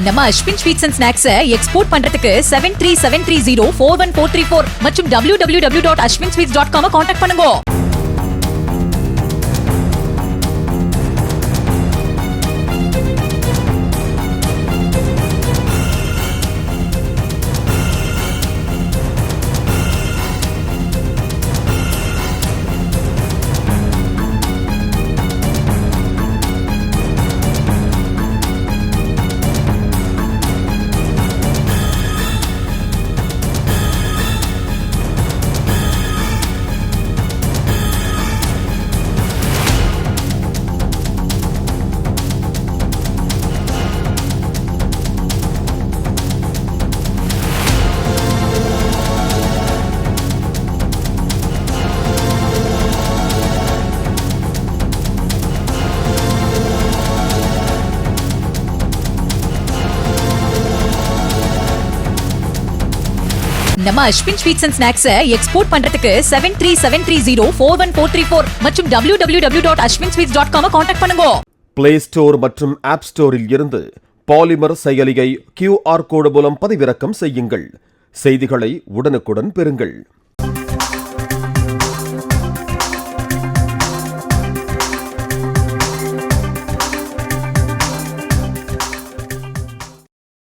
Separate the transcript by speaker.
Speaker 1: நம்ம Ashwin sweets and snacks export பண்றதுக்கு 7373041434 மற்றும் www.ashwinsweets.com கான்டாக்ட் பண்ணுங்க. நம்ம Ashwin sweets and snacks export பண்றதுக்கு 7373041434 மற்றும் www.ashwinsweets.com கான்டாக்ட் பண்ணுங்க.
Speaker 2: பிளே ஸ்டோர் மற்றும் ஆப் ஸ்டோரில் இருந்து பாலிமர் செயலியை QR கோடு மூலம் பதிவிறக்கம் செய்யுங்கள். செய்திகளை உடனுக்குடன் பெறுங்கள்.